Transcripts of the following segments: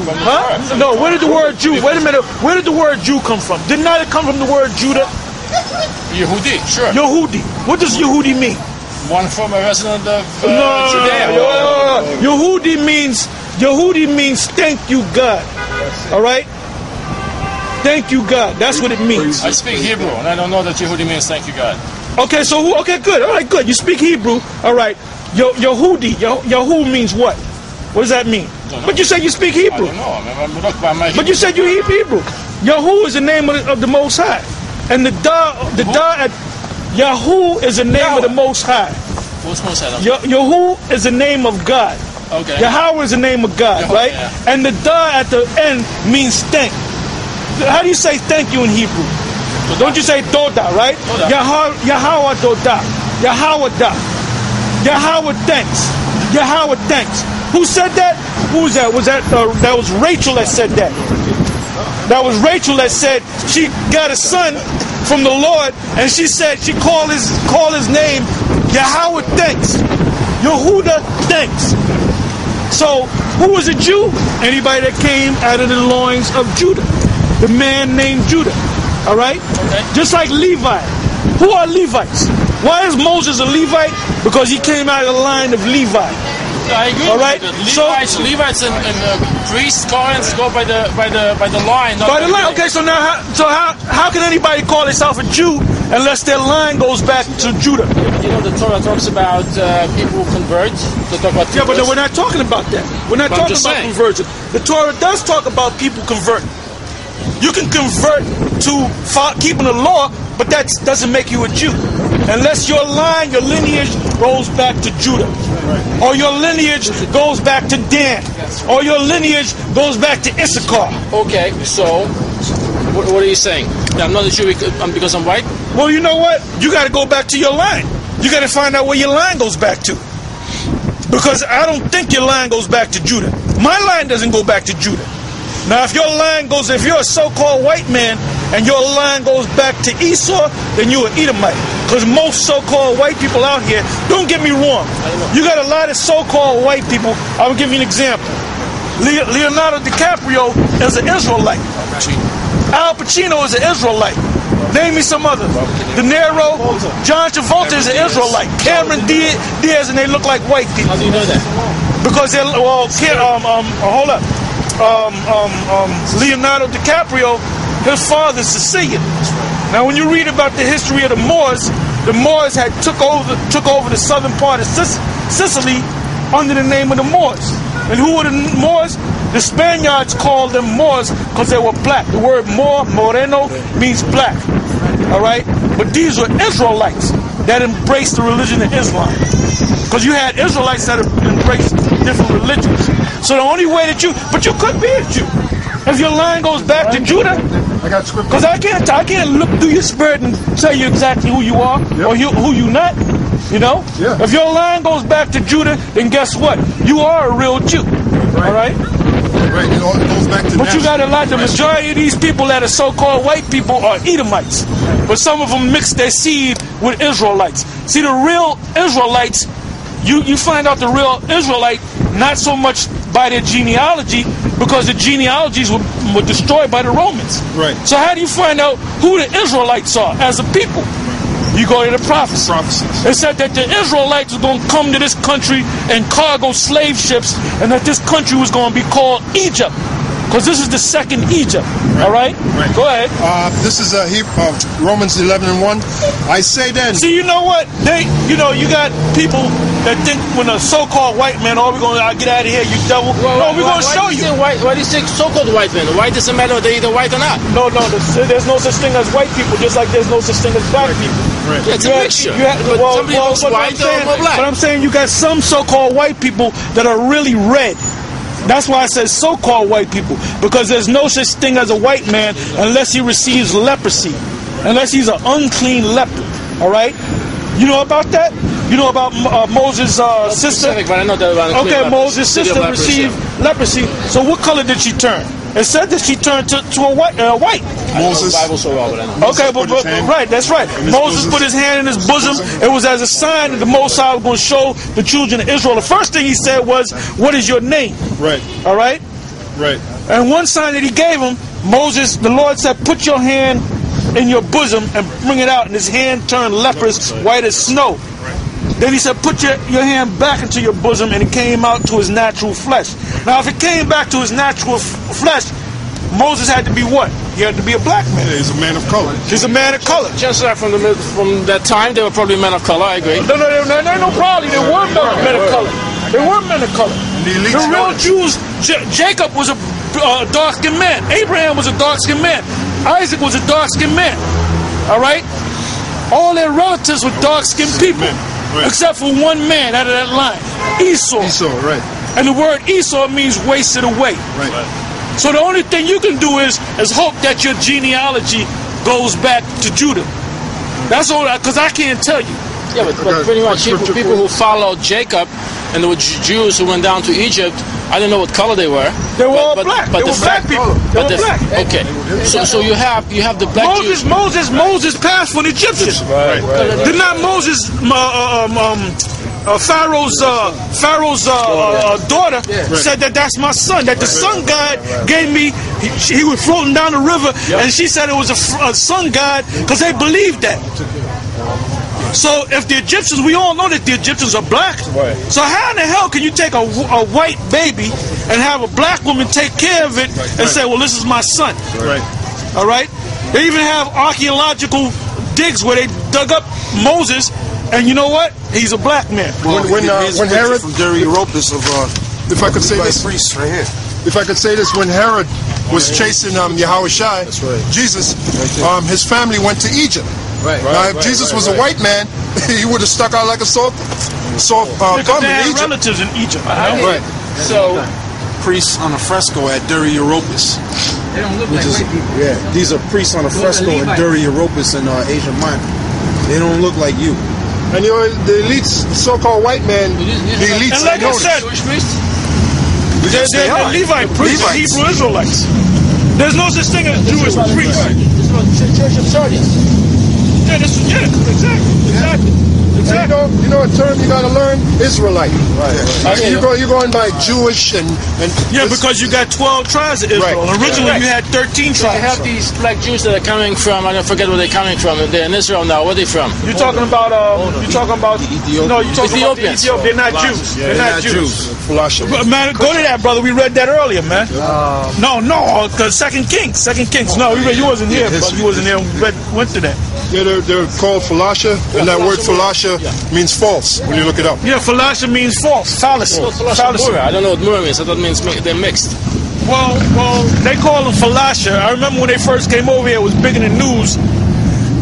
from the Huh? No, where did the word Jew, wait a minute, where did the word Jew come from? Did not it come from the word Judah? Yehudi, sure. Yehudi. What does Yehudi mean? One former resident of No, Judea. Yehudi means thank you, God. All right? Thank you, God. That's what it means. I speak Hebrew, and I don't know that Yehudi means thank you, God. Okay, so okay, good. All right, good. You speak Hebrew. All right. Yehudi. Yahu means what? What does that mean? But you said you speak Hebrew. I don't know. I'm look by my But you said you Hebrew. Yahu is the name of the Most High, and the at Yahu is the name of the Most High. What's Most High? Yahu is the name of God. Okay. Yahweh is the name of God, Yahweh, right? yeah. And the da at the end means thank. How do you say thank you in Hebrew? Toda. Don't you say Toda, right? Toda. Yahweh Toda. Yahweh da. Yahweh thanks. Yahweh thanks. Who said that? Who was that? That was Rachel that said that. That was Rachel that said she got a son from the Lord, and she said she called his name Yahweh thanks. Yehuda thanks. So who was a Jew? Anybody that came out of the loins of Judah. The man named Judah. All right? Okay. Just like Levi. Who are Levites? Why is Moses a Levite? Because he came out of the line of Levi. I agree. All right. Levites and priests, Kohanes go by the line. By the line. Okay. So now, how can anybody call himself a Jew unless their line goes back to Judah? You know, the Torah talks about people who convert. Yeah, but we're not talking about that. We're not talking about conversion. The Torah does talk about people converting. You can convert to keeping the law, but that doesn't make you a Jew. Unless your line, your lineage goes back to Judah. Or your lineage goes back to Dan. Or your lineage goes back to Issachar. Okay, so what are you saying? I'm not a Jew because I'm white? Well, you know what? You got to go back to your line. You got to find out where your line goes back to. Because I don't think your line goes back to Judah. My line doesn't go back to Judah. Now, if you're a so-called white man and your line goes back to Esau, then you're an Edomite. Because most so-called white people out here, don't get me wrong, you got a lot of so-called white people. I will give you an example. Leonardo DiCaprio is an Israelite. Al Pacino is an Israelite. Name me some others. De Niro, John Travolta is an Israelite. Cameron Diaz, and they look like white people. How do you know that? Because they're, hold up. Leonardo DiCaprio, his father's Sicilian. Now, when you read about the history of the Moors had took over the southern part of Sicily under the name of the Moors. And who were the Moors? The Spaniards called them Moors because they were black. The word Moor, Moreno, means black. All right? But these were Israelites that embraced the religion of Islam. Because you had Israelites that embraced different religions. So the only way that you could be a Jew. If your line goes back to Judah, because I can't look through your spirit and tell you exactly who you are or who you not. You know? Yeah. If your line goes back to Judah, then guess what? You are a real Jew. All right? Right. It goes back to but you got a lot. The majority of these people that are so-called white people are Edomites. But some of them mix their seed with Israelites. See, the real Israelites, you find out the real Israelite not so much by their genealogy, because the genealogies were destroyed by the Romans. Right. So how do you find out who the Israelites are as a people? You go to the prophecies. It said that the Israelites were going to come to this country in cargo slave ships, and that this country was going to be called Egypt. Because this is the second Egypt. Right. All right? Right. Go ahead. This is Romans 11:1. I say then. See, you know what? You got people that think when a so-called white man, we're going to get out of here, you devil. No, we're going to show you. Why do you say so-called white men? White doesn't matter whether they're either white or not. No, there's no such thing as white people, just like there's no such thing as black people. Right. It's a mixture. Somebody looks white or black. But I'm saying you got some so-called white people that are really red. That's why I said so-called white people, because there's no such thing as a white man unless he receives leprosy, unless he's an unclean leper. All right? You know about that? You know about Moses' sister? But I know that okay, Moses' sister received leprosy. So what color did she turn? It said that she turned to a white. Moses. I know the Bible so well, but I know. Okay, but right, that's right. Moses put his hand in his bosom. It was as a sign that the Most High was going to show the children of Israel. The first thing he said was, "What is your name?" Right. All right. Right. And one sign that he gave him, Moses, the Lord said, put your hand in your bosom and bring it out. And his hand turned leprous, white as snow. Then he said, put your hand back into your bosom, and it came out to his natural flesh. Now, if it came back to his natural flesh, Moses had to be what? He had to be a black man. Yeah, he's a man of color. He's a man of color. Chances are from that time, they were probably men of color, I agree. No, problem. They were men of color. They were men of color. The real Jews, Jacob was a dark-skinned man. Abraham was a dark-skinned man. Isaac was a dark-skinned man. All right? All their relatives were dark-skinned people. Right. Except for one man out of that line, Esau. Esau, right. And the word Esau means wasted away. Right. So the only thing you can do is hope that your genealogy goes back to Judah. That's all, because I can't tell you. Yeah, but pretty much people who followed Jacob, and there were Jews who went down to Egypt, I didn't know what color they were. They were all black. They were black people. They were black. Okay. So you have the black Jews. Moses passed for an Egyptian. Right. Did not Moses, Pharaoh's daughter said that's my son. That the sun god gave me. He was floating down the river, and she said it was a sun god because they believed that. So if the Egyptians, we all know that the Egyptians are black. Right. So how in the hell can you take a white baby and have a black woman take care of it and say, well, this is my son? Right. All right? They even have archaeological digs where they dug up Moses, and you know what? He's a black man. Well, when Herod, from Derry Europus of if I could say this, priest right here. if I could say this, when Herod was chasing Yahushua, Jesus, his family went to Egypt. Right. Now, if Jesus was a white man, he would have stuck out like a sore thumb They in have Egypt. relatives in Egypt. Right. So Priests on a fresco at Derry Europus. They don't look like white people. Yeah, these are priests on a fresco in Derry Europus in Asia Minor. They don't look like you. And the elites, so-called white man, the elites, And like I said, Jewish priests? they're Levite priests, Hebrew Israelites. There's no such thing as Jewish priests. This was Church of Sardis. Exactly. You know a term you gotta learn? Israelite. You're going by Jewish and because you got 12 tribes of Israel. Right. Originally you had 13 So you have tribes. these black Jews that are coming from, I don't forget where they're coming from. They're in Israel now. Where are they from? You're talking about Ethiopians. no, you're talking about the Ethiopians. Ethiopians. They're not Jews. They're not Jews. Philosophy. But, man, go to that, brother. We read that earlier, man. No, because Second Kings. No, you wasn't here, brother. You wasn't here. We went to that. Yeah, they're called Falasha, and that word Falasha means false when you look it up. Yeah, Falasha means false. Fallacy. Fallacy. I don't know what Mura means. I thought it means they're mixed. Well, they call them Falasha. I remember when they first came over here, it was big in the news.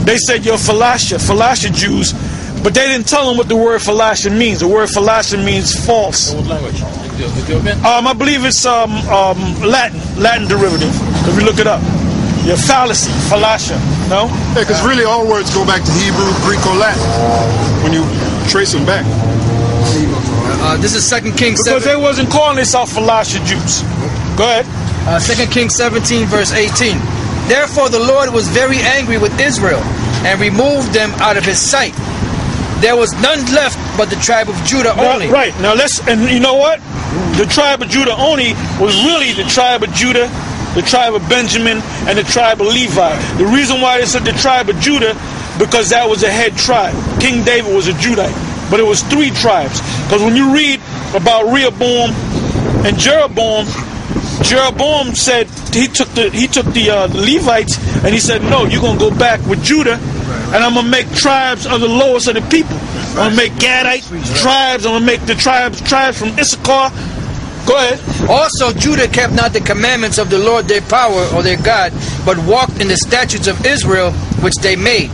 They said, you're Falasha Jews. But they didn't tell them what the word Falasha means. The word Falasha means false. What language? Ethiopian? I believe it's Latin derivative. If you look it up. Yeah, fallacy, Falasha. No? Yeah, because really all words go back to Hebrew, Greek, or Latin when you trace them back. This is 2 Kings 7. Because they wasn't calling themselves Falasha Jews. Go ahead. 2 Kings 17, verse 18. Therefore the Lord was very angry with Israel and removed them out of his sight. There was none left but the tribe of Judah only. Right. Now and you know what? The tribe of Judah only was really the tribe of Judah, the tribe of Benjamin, and the tribe of Levi. The reason why they said the tribe of Judah, because that was a head tribe. King David was a Judite. But it was 3 tribes. Because when you read about Rehoboam and Jeroboam said he took the Levites and he said, no, you're going to go back with Judah, and I'm going to make tribes of the lowest of the people. I'm going to make Gadite tribes. I'm going to make the tribes from Issachar. Go ahead. Also Judah kept not the commandments of the Lord their power or their God, but walked in the statutes of Israel which they made.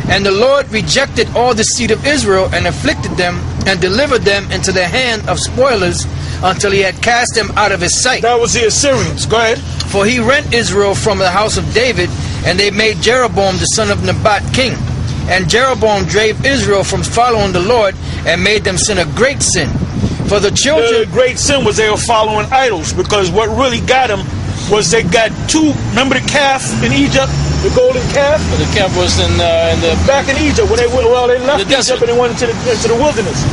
And the Lord rejected all the seed of Israel and afflicted them and delivered them into the hand of spoilers until he had cast them out of his sight. That was the Assyrians. Go ahead. For he rent Israel from the house of David, and they made Jeroboam the son of Nebat king. And Jeroboam drave Israel from following the Lord and made them sin a great sin. For the children... The great sin was they were following idols, because what really got them was they got 2... Remember the calf in Egypt? The golden calf? But the calf was in the... Back in Egypt, when they left Egypt and they went into the wilderness.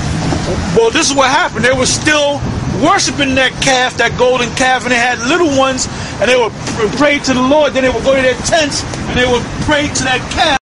Well, this is what happened. They were still worshiping that calf, that golden calf, and they had little ones, and they would pray to the Lord. Then they would go to their tents and they would pray to that calf.